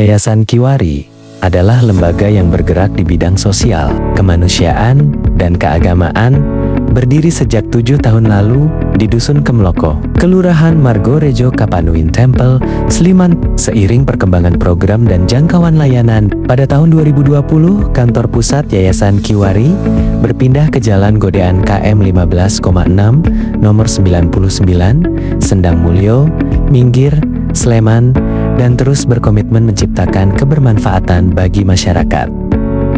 Yayasan Kiwari adalah lembaga yang bergerak di bidang sosial, kemanusiaan, dan keagamaan, berdiri sejak 7 tahun lalu di Dusun Kemloko, Kelurahan Margorejo, Kapanuin Tempel, Sliman. Seiring perkembangan program dan jangkauan layanan, pada tahun 2020 kantor pusat Yayasan Kiwari berpindah ke Jalan Godean KM 15,6 nomor 99, Sendang Mulyo, Minggir, Sleman, dan terus berkomitmen menciptakan kebermanfaatan bagi masyarakat.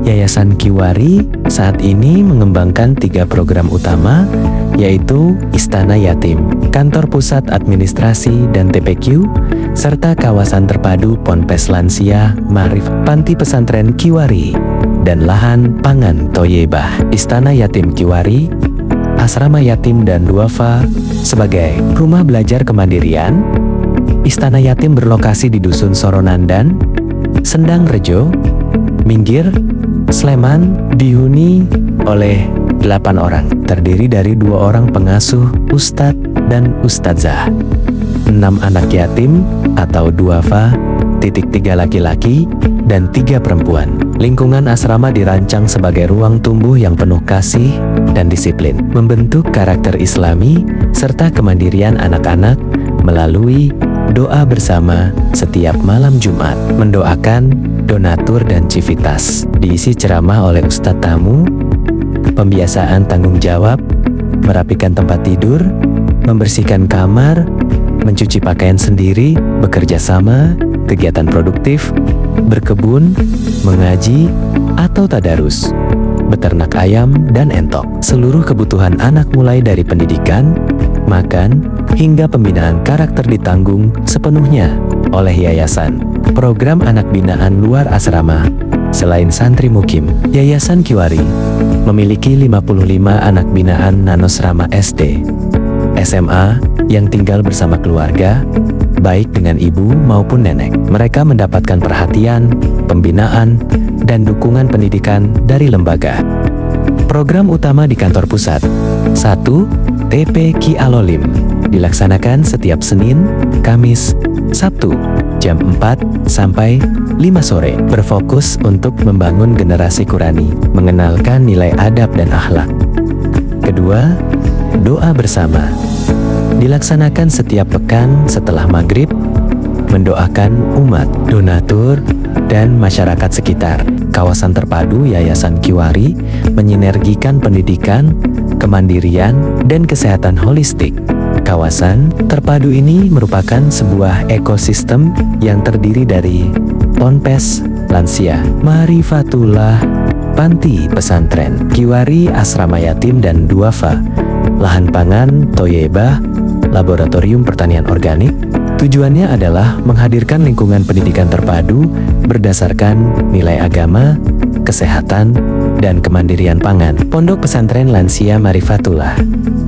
Yayasan Kiwari saat ini mengembangkan 3 program utama, yaitu Istana Yatim, Kantor Pusat Administrasi dan TPQ, serta Kawasan Terpadu Ponpes Lansia Ma'arif Panti Pesantren Kiwari, dan Lahan Pangan Thoyebah. Istana Yatim Kiwari, Asrama Yatim dan Duafa sebagai rumah belajar kemandirian. Istana Yatim berlokasi di Dusun Soronandan, Sendang Rejo, Minggir, Sleman, dihuni oleh 8 orang, terdiri dari 2 orang pengasuh, ustadz dan ustadzah, 6 anak yatim atau duafa, 3 laki-laki, dan 3 perempuan. Lingkungan asrama dirancang sebagai ruang tumbuh yang penuh kasih dan disiplin, membentuk karakter Islami serta kemandirian anak-anak melalui doa bersama setiap malam Jumat, mendoakan donatur dan civitas, diisi ceramah oleh ustadz tamu, pembiasaan tanggung jawab, merapikan tempat tidur, membersihkan kamar, mencuci pakaian sendiri, bekerja sama, kegiatan produktif, berkebun, mengaji, atau tadarus, beternak ayam dan entok. Seluruh kebutuhan anak mulai dari pendidikan, makan, hingga pembinaan karakter ditanggung sepenuhnya oleh yayasan. Program anak binaan luar asrama. Selain santri mukim, Yayasan Kiwari memiliki 55 anak binaan nanosrama SD, SMA yang tinggal bersama keluarga, baik dengan ibu maupun nenek. Mereka mendapatkan perhatian, pembinaan, dan dukungan pendidikan dari lembaga. Program utama di kantor pusat. 1. TP Ki Alolim dilaksanakan setiap Senin, Kamis, Sabtu, jam 4 sampai 5 sore, berfokus untuk membangun generasi Qurani, mengenalkan nilai adab dan akhlak. Kedua, doa bersama dilaksanakan setiap pekan setelah maghrib, mendoakan umat, donatur, dan masyarakat sekitar. Kawasan terpadu Yayasan Kiwari menyinergikan pendidikan, kemandirian, dan kesehatan holistik. Kawasan terpadu ini merupakan sebuah ekosistem yang terdiri dari Ponpes Lansia, Ma'rifatullah, Panti Pesantren Kiwari, Asrama Yatim dan Duafa, Lahan Pangan Thoyebah, Laboratorium Pertanian Organik. Tujuannya adalah menghadirkan lingkungan pendidikan terpadu berdasarkan nilai agama, kesehatan, dan kemandirian pangan. Pondok Pesantren Lansia Ma'rifatullah.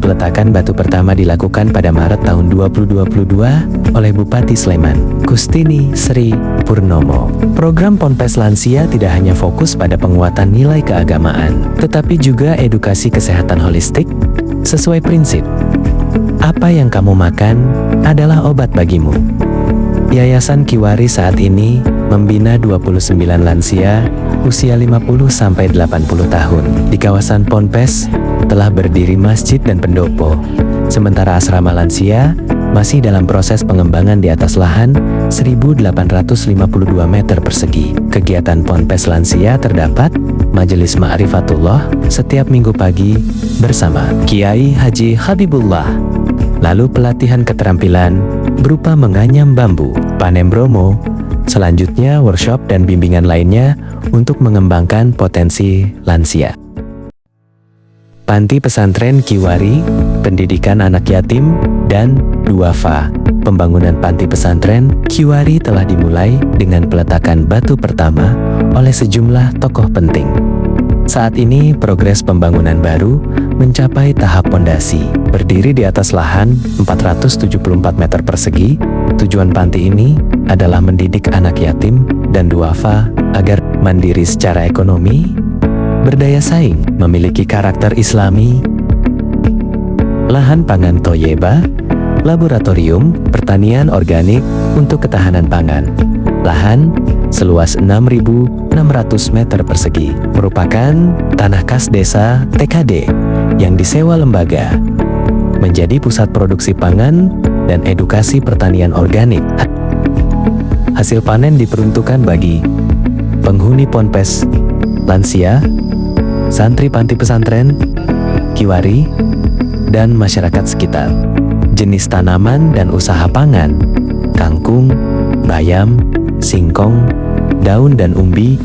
Peletakan batu pertama dilakukan pada Maret tahun 2022 oleh Bupati Sleman, Kustini Sri Purnomo. Program Ponpes Lansia tidak hanya fokus pada penguatan nilai keagamaan, tetapi juga edukasi kesehatan holistik sesuai prinsip apa yang kamu makan adalah obat bagimu. Yayasan Kiwari saat ini membina 29 lansia usia 50-80 tahun. Di kawasan Ponpes telah berdiri masjid dan pendopo, sementara asrama lansia masih dalam proses pengembangan di atas lahan 1.852 meter persegi. Kegiatan Ponpes Lansia terdapat Majelis Ma'rifatullah setiap minggu pagi bersama Kiai Haji Habibullah. Lalu pelatihan keterampilan berupa menganyam bambu, panen bromo, selanjutnya workshop dan bimbingan lainnya untuk mengembangkan potensi lansia. Panti Pesantren Kiwari, pendidikan anak yatim, dan Duafa. Pembangunan Panti Pesantren Kiwari telah dimulai dengan peletakan batu pertama oleh sejumlah tokoh penting. Saat ini progres pembangunan baru mencapai tahap pondasi. Berdiri di atas lahan 474 meter persegi, tujuan panti ini adalah mendidik anak yatim dan duafa agar mandiri secara ekonomi, berdaya saing, memiliki karakter Islami. Lahan Pangan Thoyebah, Laboratorium Pertanian Organik untuk Ketahanan Pangan. Lahan seluas 6.600 meter persegi merupakan tanah kas desa TKD yang disewa lembaga menjadi pusat produksi pangan dan edukasi pertanian organik. Hasil panen diperuntukkan bagi penghuni ponpes, lansia, santri panti pesantren, kiwari, dan masyarakat sekitar. Jenis tanaman dan usaha pangan: kangkung, bayam, singkong, daun dan umbi,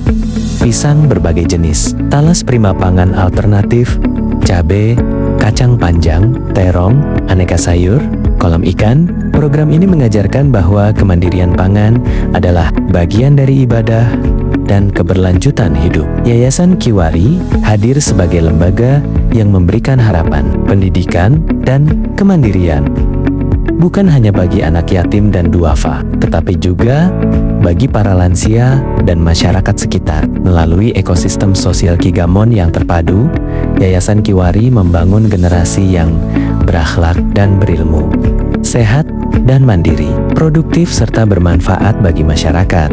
pisang berbagai jenis, talas prima pangan alternatif, cabai, kacang panjang, terong, aneka sayur, kolam ikan. Program ini mengajarkan bahwa kemandirian pangan adalah bagian dari ibadah dan keberlanjutan hidup. Yayasan Kiwari hadir sebagai lembaga yang memberikan harapan, pendidikan, dan kemandirian. Bukan hanya bagi anak yatim dan duafa, tetapi juga bagi para lansia dan masyarakat sekitar. Melalui ekosistem sosial Kigamon yang terpadu, Yayasan Kiwari membangun generasi yang berakhlak dan berilmu, sehat dan mandiri, produktif serta bermanfaat bagi masyarakat.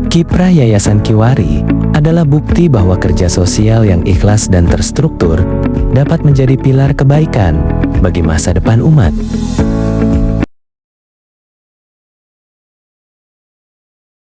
Kiprah Yayasan Kiwari adalah bukti bahwa kerja sosial yang ikhlas dan terstruktur dapat menjadi pilar kebaikan bagi masa depan umat.